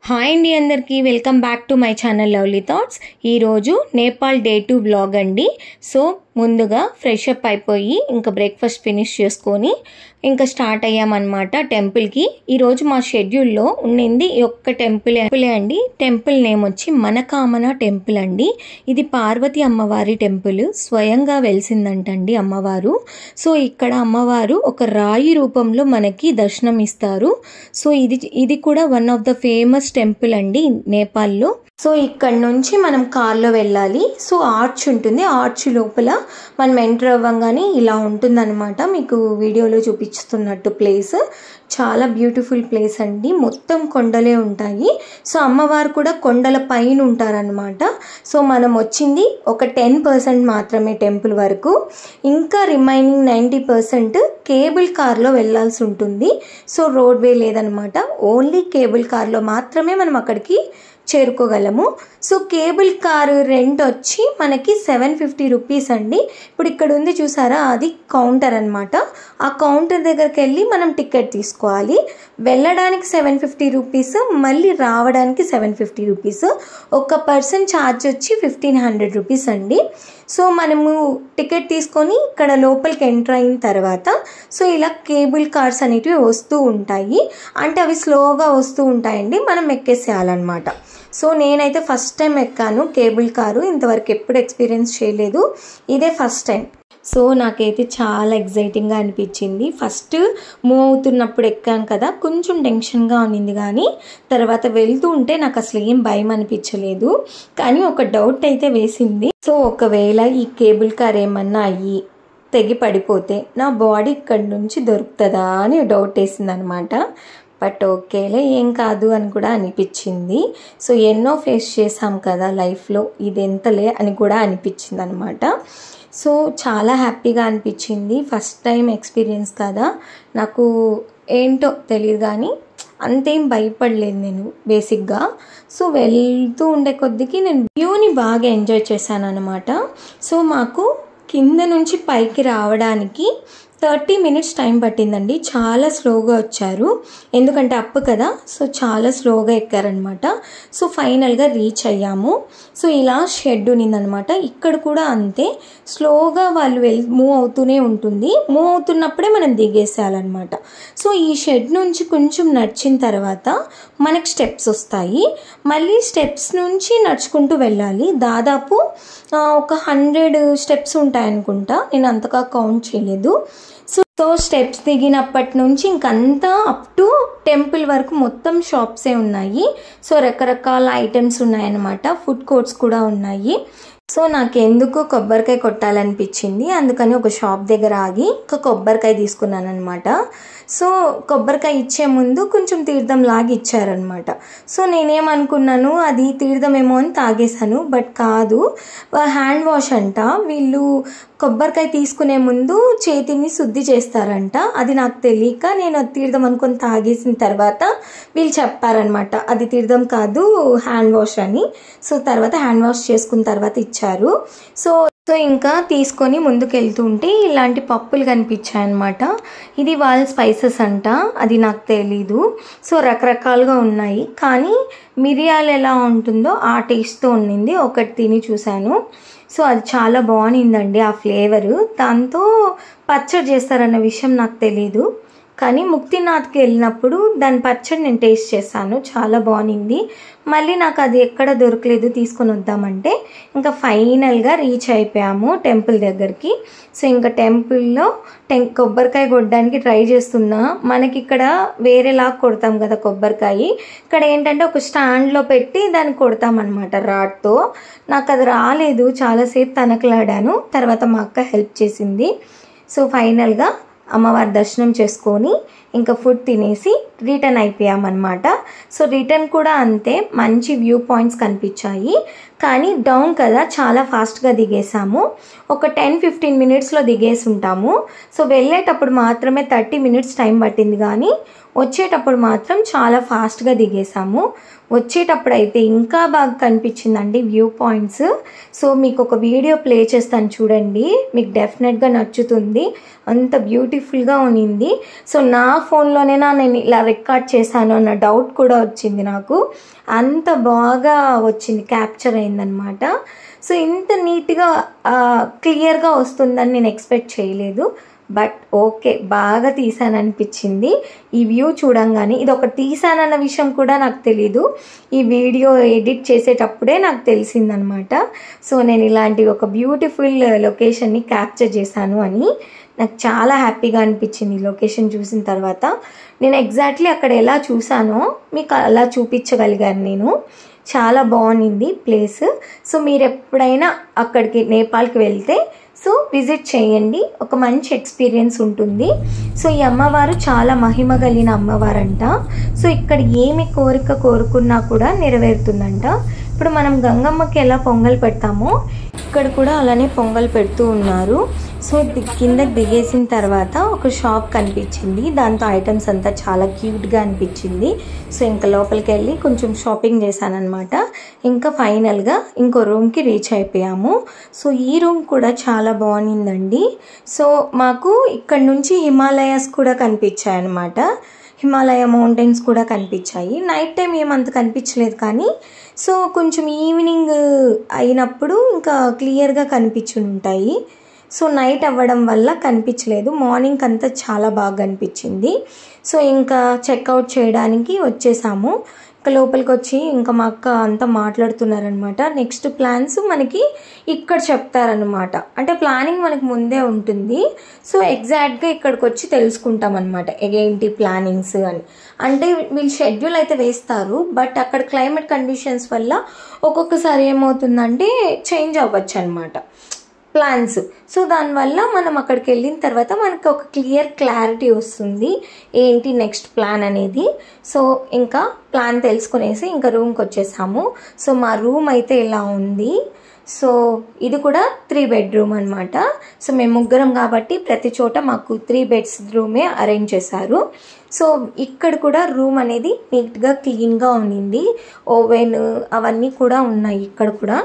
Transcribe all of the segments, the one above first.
Hi అండి, అందరికీ welcome back to my channel lovely thoughts. ఈరోజు నేపాల్ డే 2 వ్లాగ్ అండి. సో ముందుగా ఫ్రెష్ అప్ అయిపోయి ఇంకా బ్రేక్ఫాస్ట్ ఫినిష్ చేసుకొని ఇంకా స్టార్ట్ అయ్యామన్నమాట టెంపుల్కి. ఈరోజు మా షెడ్యూల్లో ఉండింది ఈ ఒక్క టెంపులే అండి. టెంపుల్ నేమ్ వచ్చి మనకామన టెంపుల్ అండి. ఇది పార్వతి అమ్మవారి టెంపుల్, స్వయంగా వెలిసిందంటండి అమ్మవారు. సో ఇక్కడ అమ్మవారు ఒక రాయి రూపంలో మనకి దర్శనం ఇస్తారు. సో ఇది కూడా one of the famous temple అండి నేపాల్లో. సో ఇక్కడ నుంచి మనం కార్లో వెళ్ళాలి. సో ఆర్చ్ ఉంటుంది, ఆర్చ్ లోపల మనం ఎంటర్ అవ్వగానే ఇలా ఉంటుందన్నమాట. మీకు వీడియోలో చూపిస్తున్నట్టు ప్లేస్ చాలా బ్యూటిఫుల్ ప్లేస్ అండి. మొత్తం కొండలే ఉంటాయి. సో అమ్మవారు కూడా కొండల పైన ఉంటారనమాట. సో మనం వచ్చింది ఒక 10% మాత్రమే టెంపుల్ వరకు. ఇంకా రిమైనింగ్ 90% కేబుల్ కార్లో వెళ్ళాల్సి ఉంటుంది. సో రోడ్వే లేదనమాట, ఓన్లీ కేబుల్ కార్లో మాత్రమే మనం అక్కడికి చేరుకోగలము. సో కేబుల్ కారు రెంట్ వచ్చి మనకి 750 రూపీస్ అండి. ఇప్పుడు ఇక్కడ ఉంది చూసారా, అది కౌంటర్ అనమాట. ఆ కౌంటర్ దగ్గరికి వెళ్ళి మనం టికెట్ తీసుకోవాలి. వెళ్ళడానికి 750 రూపీస్, మళ్ళీ రావడానికి 750 రూపీస్. ఒక పర్సన్ ఛార్జ్ వచ్చి 1500 రూపీస్ అండి. సో మనము టికెట్ తీసుకొని ఇక్కడ లోపలికి ఎంటర్ అయిన తర్వాత సో ఇలా కేబుల్ కార్స్ అనేటివి వస్తూ ఉంటాయి. అంటే అవి స్లోగా వస్తూ ఉంటాయండి, మనం ఎక్కేసేయాలన్నమాట. సో నేనైతే ఫస్ట్ టైం ఎక్కాను కేబుల్ కారు, ఇంతవరకు ఎప్పుడు ఎక్స్పీరియన్స్ చేయలేదు, ఇదే ఫస్ట్ టైం. సో నాకైతే చాలా ఎగ్జైటింగ్గా అనిపించింది. ఫస్ట్ మూవ్ అవుతున్నప్పుడు ఎక్కాను కదా, కొంచెం టెన్షన్గా ఉన్నింది, కానీ తర్వాత వెళ్తూ ఉంటే నాకు అసలు ఏం భయం అనిపించలేదు. కానీ ఒక డౌట్ అయితే వేసింది. సో ఒకవేళ ఈ కేబుల్ కార్ ఏమన్నా అయ్యి తెగి పడిపోతే నా బాడీ ఇక్కడి నుంచి దొరుకుతుందా అని డౌట్ వేసింది అనమాట. బట్ ఓకేలే, ఏం కాదు అని కూడా అనిపించింది. సో ఎన్నో ఫేస్ చేసాం కదా లైఫ్లో, ఇది ఎంతలే అని కూడా అనిపించింది అనమాట. సో చాలా హ్యాపీగా అనిపించింది. ఫస్ట్ టైం ఎక్స్పీరియన్స్ కదా, నాకు ఏంటో తెలియదు కానీ అంతేం భయపడలేదు నేను బేసిక్గా. సో వెళ్తూ ఉండే కొద్దికి నేను వ్యూని బాగా ఎంజాయ్ చేశాను అనమాట. సో మాకు కింద నుంచి పైకి రావడానికి 30 మినిట్స్ టైం పట్టిందండి. చాలా స్లోగా వచ్చారు, ఎందుకంటే అప్పు కదా. సో చాలా స్లోగా ఎక్కారనమాట. సో ఫైనల్గా రీచ్ అయ్యాము. సో ఇలా షెడ్ ఉన్నిందనమాట. ఇక్కడ కూడా అంతే, స్లోగా వాళ్ళు మూవ్ అవుతూనే ఉంటుంది. మూవ్ అవుతున్నప్పుడే మనం దిగేసేయాలన్నమాట. సో ఈ షెడ్ నుంచి కొంచెం నడిచిన తర్వాత మనకి స్టెప్స్ వస్తాయి. మళ్ళీ స్టెప్స్ నుంచి నడుచుకుంటూ వెళ్ళాలి. దాదాపు ఒక 100 స్టెప్స్ ఉంటాయనుకుంటా, నేను అంతగా కౌంట్ చేయలేదు. సో స్టెప్స్ దిగినప్పటి నుంచి ఇంకంతా అప్ టు టెంపుల్ వరకు మొత్తం షాప్సే ఉన్నాయి. సో రకరకాల ఐటమ్స్ ఉన్నాయన్నమాట, ఫుడ్ కోర్ట్స్ కూడా ఉన్నాయి. సో నాకు ఎందుకు కొబ్బరికాయ కొట్టాలనిపించింది, అందుకని ఒక షాప్ దగ్గర ఆగి ఒక కొబ్బరికాయ తీసుకున్నాను అనమాట. సో కొబ్బరికాయ ఇచ్చే ముందు కొంచెం తీర్థం లాగా ఇచ్చారనమాట. సో నేనేమనుకున్నాను అది తీర్థమేమో అని తాగేశాను, బట్ కాదు, హ్యాండ్ వాష్ అంట. వీళ్ళు కొబ్బరికాయ తీసుకునే ముందు చేతిని శుద్ధి చేస్తారంట. అది నాకు తెలియక నేను తీర్థం అనుకొని తాగేసిన తర్వాత వీళ్ళు చెప్పారనమాట అది తీర్థం కాదు, హ్యాండ్ వాష్ అని. సో తర్వాత హ్యాండ్ వాష్ చేసుకున్న తర్వాత ఇచ్చారు. సో ఇంకా తీసుకొని ముందుకు వెళ్తూ ఉంటే ఇలాంటి పప్పులు కనిపించాయన్నమాట. ఇది వాళ్ళ స్పైసెస్ అంట, అది నాకు తెలీదు. సో రకరకాలుగా ఉన్నాయి, కానీ మిరియాలు ఎలా ఉంటుందో ఆ టేస్ట్తో ఉండింది. ఒకటి తిని చూశాను. సో అది చాలా బాగుండిందండి ఆ ఫ్లేవరు. దాంతో పచ్చడి చేస్తారన్న విషయం నాకు తెలీదు, కానీ ముక్తినాథ్కి వెళ్ళినప్పుడు దాని పచ్చడి నేను టేస్ట్ చేశాను, చాలా బాగుంది. మళ్ళీ నాకు అది ఎక్కడ దొరకలేదు, తీసుకొని వద్దామంటే ఇంకా ఫైనల్గా రీచ్ అయిపోయాము టెంపుల్ దగ్గరికి. సో ఇంకా టెంపుల్లో కొబ్బరికాయ కొట్టడానికి ట్రై చేస్తున్నా. మనకి ఇక్కడ వేరేలా కొడతాం కదా కొబ్బరికాయ, ఇక్కడ ఏంటంటే ఒక స్టాండ్లో పెట్టి దాన్ని కొడతాం అనమాట రాడ్తో. నాకు అది రాలేదు, చాలాసేపు తనకలాడాను. తర్వాత మా అక్క హెల్ప్ చేసింది. సో ఫైనల్గా అమ్మవారి దర్శనం చేసుకొని ఇంకా ఫుడ్ తినేసి రిటర్న్ అయిపోయామన్నమాట. సో రిటర్న్ కూడా అంతే, మంచి వ్యూ పాయింట్స్ కనిపించాయి. కానీ డౌన్ కదా, చాలా ఫాస్ట్గా దిగేసాము. ఒక 10-15 మినిట్స్లో దిగేసి ఉంటాము. సో వెళ్ళేటప్పుడు మాత్రమే 30 మినిట్స్ టైం పట్టింది, కానీ వచ్చేటప్పుడు మాత్రం చాలా ఫాస్ట్గా దిగేసాము. వచ్చేటప్పుడు అయితే ఇంకా బాగా కనిపించిందండి వ్యూ పాయింట్స్. సో మీకు ఒక వీడియో ప్లే చేస్తాను చూడండి, మీకు డెఫినెట్గా నచ్చుతుంది, అంత బ్యూటిఫుల్గా ఉన్నింది. సో నా ఫోన్లోనేనా నేను ఇలా రికార్డ్ చేశాను అన్న డౌట్ కూడా వచ్చింది నాకు. అంత బాగా వచ్చింది, క్యాప్చర్ అయిందనమాట. సో ఇంత నీట్గా క్లియర్గా వస్తుందని నేను ఎక్స్పెక్ట్ చేయలేదు. బట్ ఓకే, బాగా తీసాను అనిపించింది. ఈ వ్యూ చూడంగానే ఇది ఒక తీసానన్న విషయం కూడా నాకు తెలీదు. ఈ వీడియో ఎడిట్ చేసేటప్పుడే నాకు తెలిసిందనమాట. సో నేను ఇలాంటి ఒక బ్యూటిఫుల్ లొకేషన్ని క్యాప్చర్ చేశాను అని నాకు చాలా హ్యాపీగా అనిపించింది. లొకేషన్ చూసిన తర్వాత నేను ఎగ్జాక్ట్లీ అక్కడ ఎలా చూసానో మీకు అలా చూపించగలిగాను నేను. చాలా బాగుంది ప్లేస్. సో మీరు ఎప్పుడైనా అక్కడికి నేపాల్కి వెళ్తే సో విజిట్ చేయండి, ఒక మంచి ఎక్స్పీరియన్స్ ఉంటుంది. సో ఈ అమ్మవారు చాలా మహిమ కలిగిన అమ్మవారంట. సో ఇక్కడ ఏమి కోరిక కోరుకున్నా కూడా నెరవేరుతుందంట. ఇప్పుడు మనం గంగమ్మకి ఎలా పొంగల్ పెడతామో ఇక్కడ కూడా అలానే పొంగల్ పెడుతూ ఉన్నారు. సో కిందకి దిగేసిన తర్వాత ఒక షాప్ కనిపించింది, దాంతో ఐటమ్స్ అంతా చాలా క్యూట్గా అనిపించింది. సో ఇంకా లోపలికి వెళ్ళి కొంచెం షాపింగ్ చేశానమాట. ఇంకా ఫైనల్గా ఇంకో రూమ్కి రీచ్ అయిపోయాము. సో ఈ రూమ్ కూడా చాలా బాగుందండి. సో మాకు ఇక్కడ నుంచి హిమాలయాస్ కూడా కనిపించాయి అన్నమాట. హిమాలయ మౌంటైన్స్ కూడా కనిపించాయి. నైట్ టైం ఏమంత కనిపించలేదు, కానీ సో కొంచెం ఈవినింగ్ అయినప్పుడు ఇంకా క్లియర్గా కనిపించుంటాయి. సో నైట్ అవ్వడం వల్ల కనిపించలేదు, మార్నింగ్ అంతా చాలా బాగా కనిపించింది. సో ఇంకా చెక్అవుట్ చేయడానికి వచ్చేసాము. ఇంకా లోపలికి వచ్చి ఇంకా మా అక్క అంతా మాట్లాడుతున్నారనమాట. నెక్స్ట్ ప్లాన్స్ మనకి ఇక్కడ చెప్తారనమాట. అంటే ప్లానింగ్ మనకి ముందే ఉంటుంది. సో ఎగ్జాక్ట్గా ఇక్కడికి వచ్చి తెలుసుకుంటాం అనమాట ఏంటి ప్లానింగ్స్ అని. అంటే వీళ్ళు షెడ్యూల్ అయితే వేస్తారు, బట్ అక్కడ క్లైమేట్ కండిషన్స్ వల్ల ఒక్కొక్కసారి ఏమవుతుందంటే చేంజ్ అవ్వచ్చు అనమాట ప్లాన్స్. సో దానివల్ల మనం అక్కడికి వెళ్ళిన తర్వాత మనకు ఒక క్లారిటీ వస్తుంది ఏంటి నెక్స్ట్ ప్లాన్ అనేది. సో ఇంకా ప్లాన్ తెలుసుకునేసి ఇంకా రూమ్కి వచ్చేసాము. సో మా రూమ్ అయితే ఇలా ఉంది. సో ఇది కూడా 3 బెడ్రూమ్ అనమాట. సో మేము ముగ్గురం కాబట్టి ప్రతి చోట మాకు 3 బెడ్స్ రూమే అరేంజ్ చేశారు. సో ఇక్కడ కూడా రూమ్ అనేది నీట్గా క్లీన్గా ఉండింది. ఓవెన్ అవన్నీ కూడా ఉన్నాయి. ఇక్కడ కూడా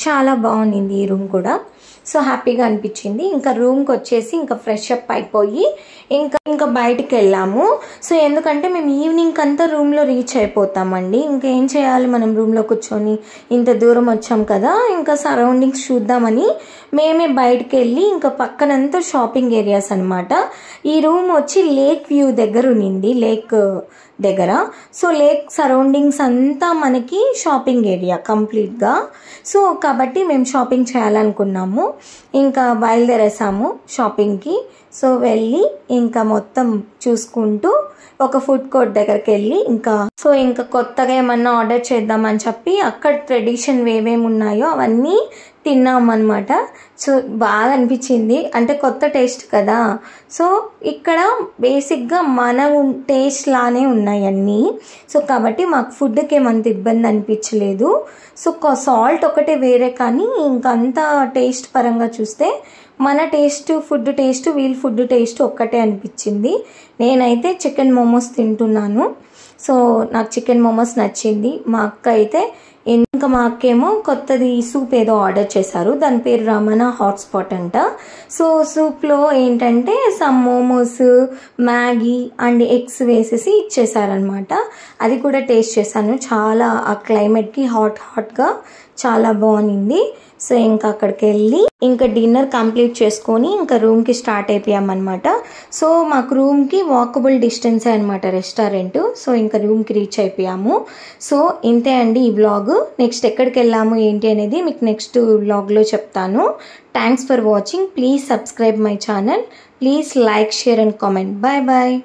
చాలా బాగుంది ఈ రూమ్ కూడా. సో హ్యాపీగా అనిపించింది. ఇంకా రూమ్కి వచ్చేసి ఇంకా ఫ్రెష్ అప్ అయిపోయి ఇంకా బయటికి వెళ్ళాము. సో ఎందుకంటే మేము ఈవినింగ్ అంతా రూమ్లో రీచ్ అయిపోతామండి. ఇంకా ఏం చేయాలి, మనం రూమ్లో కూర్చొని ఇంత దూరం వచ్చాం కదా, ఇంకా సరౌండింగ్స్ చూద్దామని మేమే బయటకు వెళ్ళి ఇంకా పక్కనంతా షాపింగ్ ఏరియాస్ అనమాట. ఈ రూమ్ వచ్చి లేక్ వ్యూ దగ్గర ఉన్నింది, లేక్ దగ్గర. సో లేక్ సరౌండింగ్స్ అంతా మనకి షాపింగ్ ఏరియా కంప్లీట్గా. సో కాబట్టి మేము షాపింగ్ చేయాలనుకున్నాము. ఇంకా బయలుదేరేసాము షాపింగ్కి. సో వెళ్ళి ఇంకా మొత్తం చూసుకుంటూ ఒక ఫుడ్ కోర్ట్ దగ్గరికి వెళ్ళి ఇంకా కొత్తగా ఏమన్నా ఆర్డర్ చేద్దామని చెప్పి అక్కడ ట్రెడిషన్ ఏమేమి ఉన్నాయో అవన్నీ తిన్నామన్నమాట. సో బాగా అనిపించింది, అంటే కొత్త టేస్ట్ కదా. సో ఇక్కడ బేసిక్గా మన టేస్ట్ లానే ఉన్నాయి అన్నీ. సో కాబట్టి మాకు ఫుడ్కి ఏమంత ఇబ్బంది అనిపించలేదు. సో సాల్ట్ ఒకటే వేరే, కానీ ఇంకంతా టేస్ట్ పరంగా చూస్తే మన టేస్ట్ ఫుడ్ టేస్ట్ వీళ్ళ ఫుడ్ టేస్ట్ ఒక్కటే అనిపించింది. నేనైతే చికెన్ మోమోస్ తింటున్నాను. సో నాకు చికెన్ మోమోస్ నచ్చింది. మా అక్క అయితే ఇంకా మా అక్కేమో కొత్తది సూప్ ఏదో ఆర్డర్ చేశారు, దాని పేరు రమణ హాట్స్పాట్ అంట. సో సూప్లో ఏంటంటే some momos, Maggi and eggs వేసేసి ఇచ్చేసారనమాట. అది కూడా టేస్ట్ చేశాను. చాలా ఆ క్లైమేట్కి హాట్గా చాలా బాగుంది. సో ఇంకా అక్కడికి వెళ్ళి ఇంకా డిన్నర్ కంప్లీట్ చేసుకొని ఇంకా రూమ్కి స్టార్ట్ అయిపోయామన్నమాట. సో మాకు రూమ్కి వాకబుల్ డిస్టెన్సే అనమాట రెస్టారెంట్. సో ఇంకా రూమ్కి రీచ్ అయిపోయాము. సో ఇంతే అండి ఈ వ్లాగ్. నెక్స్ట్ ఎక్కడికి వెళ్ళాము ఏంటి అనేది మీకు నెక్స్ట్ వ్లాగ్లో చెప్తాను. Thanks for watching. Please subscribe my channel. Please like, share and comment. Bye bye.